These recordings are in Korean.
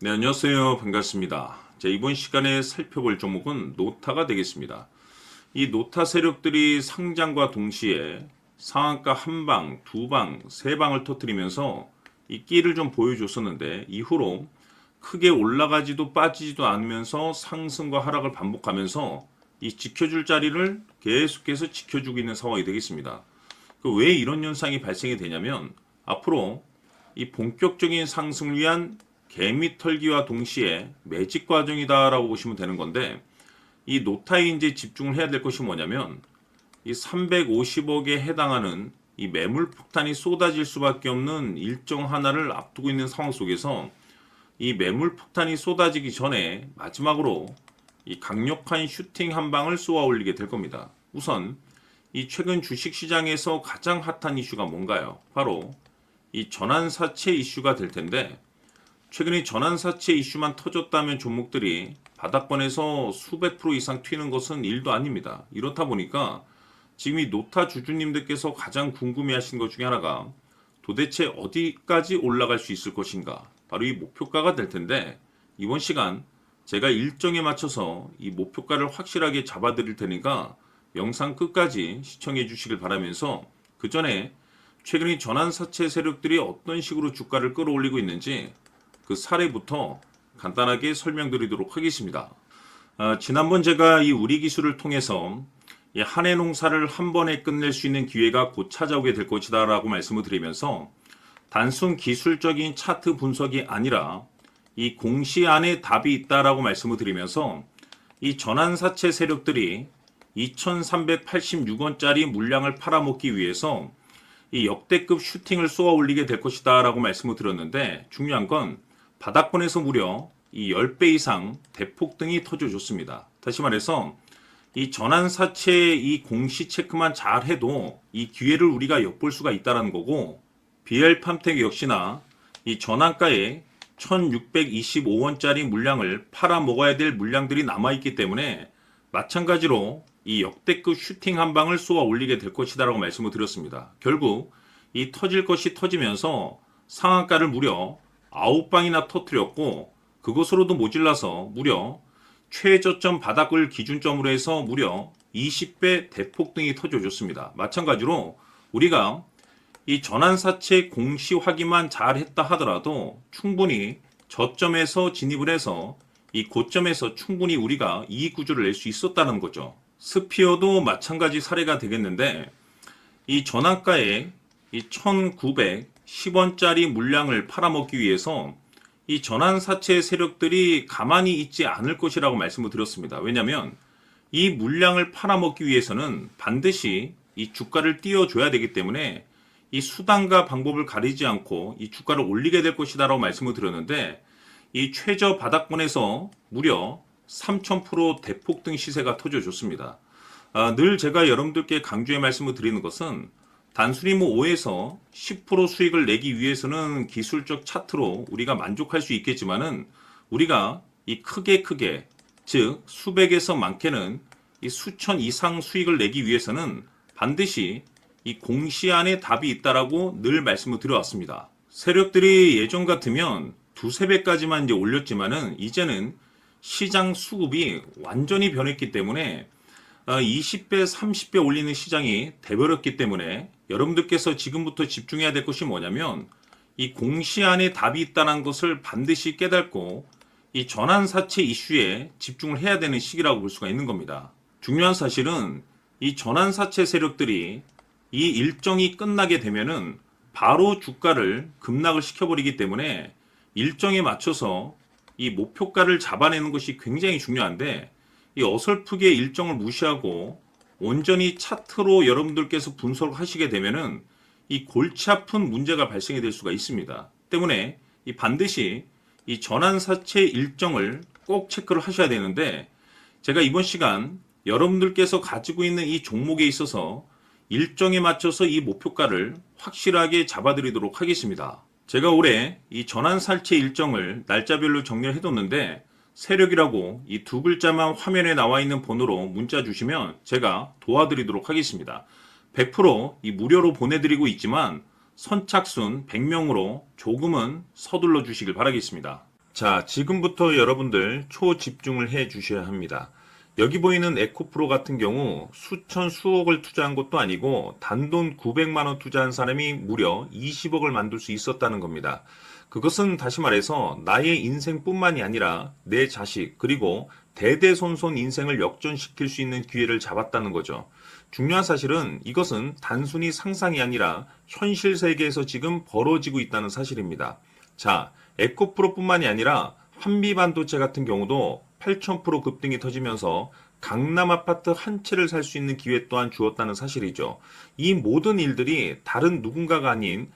네, 안녕하세요. 반갑습니다. 자, 이번 시간에 살펴볼 종목은 노타가 되겠습니다. 이 노타 세력들이 상장과 동시에 상한가 한 방, 두 방, 세 방을 터뜨리면서 이 끼를 좀 보여줬었는데 이후로 크게 올라가지도 빠지지도 않으면서 상승과 하락을 반복하면서 이 지켜줄 자리를 계속해서 지켜주고 있는 상황이 되겠습니다. 왜 이런 현상이 발생이 되냐면 앞으로 이 본격적인 상승을 위한 개미 털기와 동시에 매직 과정이다라고 보시면 되는 건데 이 노타에 이제 집중을 해야 될 것이 뭐냐면 이 350억에 해당하는 이 매물 폭탄이 쏟아질 수밖에 없는 일정 하나를 앞두고 있는 상황 속에서 이 매물 폭탄이 쏟아지기 전에 마지막으로 이 강력한 슈팅 한 방을 쏘아 올리게 될 겁니다. 우선 이 최근 주식시장에서 가장 핫한 이슈가 뭔가요? 바로 이 전환사채 이슈가 될 텐데 최근에 전환사채 이슈만 터졌다면 종목들이 바닥권에서 수백 프로 이상 튀는 것은 일도 아닙니다. 이렇다 보니까 지금 이 노타 주주님들께서 가장 궁금해하시는 것 중에 하나가 도대체 어디까지 올라갈 수 있을 것인가? 바로 이 목표가가 될 텐데 이번 시간 제가 일정에 맞춰서 이 목표가를 확실하게 잡아드릴 테니까 영상 끝까지 시청해 주시길 바라면서 그 전에 최근에 전환사채 세력들이 어떤 식으로 주가를 끌어올리고 있는지 그 사례부터 간단하게 설명드리도록 하겠습니다. 지난번 제가 이 우리 기술을 통해서 한 해 농사를 한 번에 끝낼 수 있는 기회가 곧 찾아오게 될 것이다 라고 말씀을 드리면서 단순 기술적인 차트 분석이 아니라 이 공시 안에 답이 있다라고 말씀을 드리면서 이 전환사채 세력들이 2,386원짜리 물량을 팔아먹기 위해서 이 역대급 슈팅을 쏘아 올리게 될 것이다 라고 말씀을 드렸는데 중요한 건 바닥권에서 무려 이 10배 이상 대폭등이 터져줬습니다. 다시 말해서 이 전환사채 이 공시 체크만 잘 해도 이 기회를 우리가 엿볼 수가 있다는 거고 BL팜텍 역시나 이 전환가에 1625원짜리 물량을 팔아먹어야 될 물량들이 남아있기 때문에 마찬가지로 이 역대급 슈팅 한 방을 쏘아 올리게 될 것이다 라고 말씀을 드렸습니다. 결국 이 터질 것이 터지면서 상한가를 무려 9방이나 터뜨렸고 그것으로도 모질라서 무려 최저점 바닥을 기준점으로 해서 무려 20배 대폭등이 터져줬습니다. 마찬가지로 우리가 이 전환사채 공시 확인만 잘 했다 하더라도 충분히 저점에서 진입을 해서 이 고점에서 충분히 우리가 이익 구조를 낼 수 있었다는 거죠. 스피어도 마찬가지 사례가 되겠는데 이 전환가에 이 1910원짜리 물량을 팔아먹기 위해서 이 전환사채 세력들이 가만히 있지 않을 것이라고 말씀을 드렸습니다. 왜냐하면 이 물량을 팔아먹기 위해서는 반드시 이 주가를 띄워줘야 되기 때문에 이 수단과 방법을 가리지 않고 이 주가를 올리게 될 것이다 라고 말씀을 드렸는데 이 최저 바닥권에서 무려 3000% 대폭등 시세가 터져줬습니다. 늘 제가 여러분들께 강조해 말씀을 드리는 것은 단순히 5에서 10% 수익을 내기 위해서는 기술적 차트로 우리가 만족할 수 있겠지만은 우리가 이 크게 즉 수백에서 많게는 이 수천 이상 수익을 내기 위해서는 반드시 이 공시 안에 답이 있다라고 늘 말씀을 드려왔습니다. 세력들이 예전 같으면 두세 배까지만 이제 올렸지만은 이제는 시장 수급이 완전히 변했기 때문에 20배, 30배 올리는 시장이 돼버렸기 때문에 여러분들께서 지금부터 집중해야 될 것이 뭐냐면 이 공시 안에 답이 있다는 것을 반드시 깨닫고 이 전환사채 이슈에 집중을 해야 되는 시기라고 볼 수가 있는 겁니다. 중요한 사실은 이 전환사채 세력들이 이 일정이 끝나게 되면은 바로 주가를 급락을 시켜버리기 때문에 일정에 맞춰서 이 목표가를 잡아내는 것이 굉장히 중요한데 이 어설프게 일정을 무시하고 온전히 차트로 여러분들께서 분석을 하시게 되면은 이 골치 아픈 문제가 발생이 될 수가 있습니다. 때문에 이 반드시 이 전환사채 일정을 꼭 체크를 하셔야 되는데 제가 이번 시간 여러분들께서 가지고 있는 이 종목에 있어서 일정에 맞춰서 이 목표가를 확실하게 잡아드리도록 하겠습니다. 제가 올해 이 전환사채 일정을 날짜별로 정리를 해뒀는데 세력이라고 이 두 글자만 화면에 나와 있는 번호로 문자 주시면 제가 도와드리도록 하겠습니다. 100%이 무료로 보내드리고 있지만 선착순 100명으로 조금은 서둘러 주시길 바라겠습니다. 자, 지금부터 여러분들 초집중을 해 주셔야 합니다. 여기 보이는 에코프로 같은 경우 수천 수억을 투자한 것도 아니고 단돈 900만 원 투자한 사람이 무려 20억을 만들 수 있었다는 겁니다. 그것은 다시 말해서 나의 인생뿐만이 아니라 내 자식 그리고 대대손손 인생을 역전시킬 수 있는 기회를 잡았다는 거죠. 중요한 사실은 이것은 단순히 상상이 아니라 현실 세계에서 지금 벌어지고 있다는 사실입니다. 자, 에코프로뿐만이 아니라 한미반도체 같은 경우도 8,000% 급등이 터지면서 강남 아파트 한 채를 살 수 있는 기회 또한 주었다는 사실이죠. 이 모든 일들이 다른 누군가가 아닌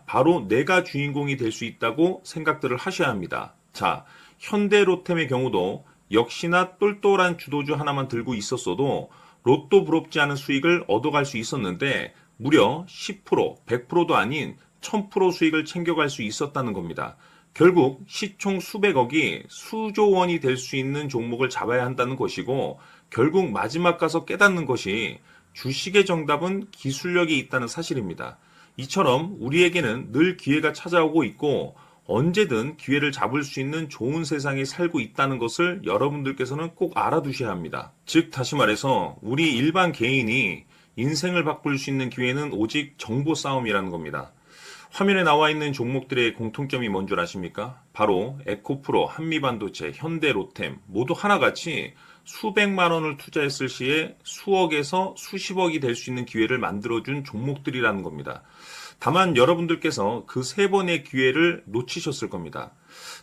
바로 내가 주인공이 될 수 있다고 생각들을 하셔야 합니다. 자, 현대로템의 경우도 역시나 똘똘한 주도주 하나만 들고 있었어도 로또 부럽지 않은 수익을 얻어갈 수 있었는데 무려 10%, 100%도 아닌 1000% 수익을 챙겨갈 수 있었다는 겁니다. 결국 시총 수백억이 수조 원이 될 수 있는 종목을 잡아야 한다는 것이고 결국 마지막 가서 깨닫는 것이 주식의 정답은 기술력이 있다는 사실입니다. 이처럼 우리에게는 늘 기회가 찾아오고 있고 언제든 기회를 잡을 수 있는 좋은 세상에 살고 있다는 것을 여러분들께서는 꼭 알아두셔야 합니다. 즉 다시 말해서 우리 일반 개인이 인생을 바꿀 수 있는 기회는 오직 정보 싸움이라는 겁니다. 화면에 나와 있는 종목들의 공통점이 뭔 줄 아십니까? 바로 에코프로, 한미반도체, 현대로템 모두 하나같이 수백만 원을 투자했을 시에 수억에서 수십억이 될 수 있는 기회를 만들어준 종목들이라는 겁니다. 다만 여러분들께서 그 세 번의 기회를 놓치셨을 겁니다.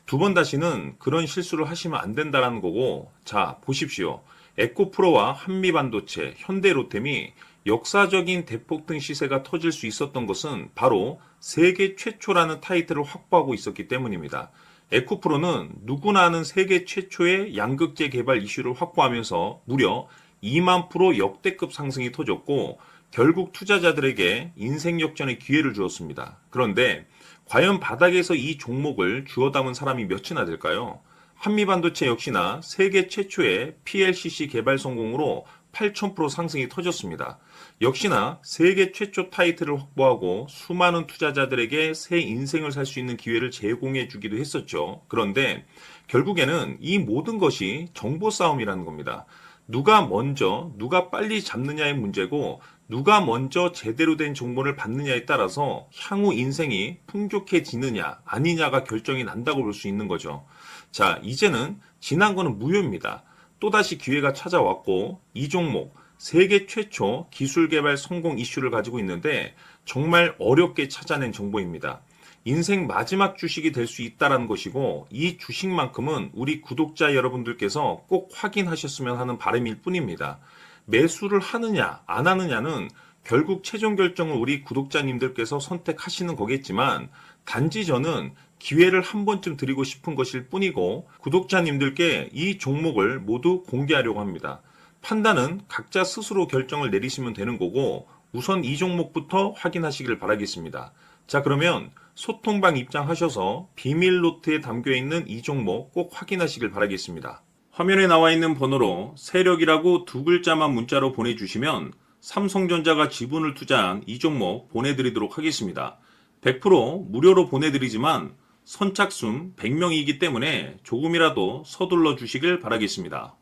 두 번 다시는 그런 실수를 하시면 안 된다는 거고, 자, 보십시오. 에코프로와 한미반도체, 현대로템이 역사적인 대폭등 시세가 터질 수 있었던 것은 바로 세계 최초라는 타이틀을 확보하고 있었기 때문입니다. 에코프로는 누구나 아는 세계 최초의 양극재 개발 이슈를 확보하면서 무려 2만 프로 역대급 상승이 터졌고 결국 투자자들에게 인생 역전의 기회를 주었습니다. 그런데 과연 바닥에서 이 종목을 주워 담은 사람이 몇이나 될까요? 한미반도체 역시나 세계 최초의 PLCC 개발 성공으로 8,000% 상승이 터졌습니다. 역시나 세계 최초 타이틀을 확보하고 수많은 투자자들에게 새 인생을 살 수 있는 기회를 제공해 주기도 했었죠. 그런데 결국에는 이 모든 것이 정보 싸움이라는 겁니다. 누가 먼저, 누가 빨리 잡느냐의 문제고 누가 먼저 제대로 된 정보를 받느냐에 따라서 향후 인생이 풍족해지느냐 아니냐가 결정이 난다고 볼 수 있는 거죠. 자, 이제는 지난 거는 무효입니다. 또다시 기회가 찾아왔고 이 종목 세계 최초 기술 개발 성공 이슈를 가지고 있는데 정말 어렵게 찾아낸 정보입니다. 인생 마지막 주식이 될 수 있다는 것이고 이 주식만큼은 우리 구독자 여러분들께서 꼭 확인하셨으면 하는 바람일 뿐입니다. 매수를 하느냐 안 하느냐는 결국 최종 결정을 우리 구독자님들께서 선택하시는 거겠지만 단지 저는 기회를 한 번쯤 드리고 싶은 것일 뿐이고 구독자님들께 이 종목을 모두 공개하려고 합니다. 판단은 각자 스스로 결정을 내리시면 되는 거고 우선 이 종목부터 확인하시길 바라겠습니다. 자, 그러면 소통방 입장하셔서 비밀 노트에 담겨있는 이 종목 꼭 확인하시길 바라겠습니다. 화면에 나와 있는 번호로 세력이라고 두 글자만 문자로 보내주시면 삼성전자가 지분을 투자한 이 종목 보내드리도록 하겠습니다. 100% 무료로 보내드리지만 선착순 100명이기 때문에 조금이라도 서둘러 주시길 바라겠습니다.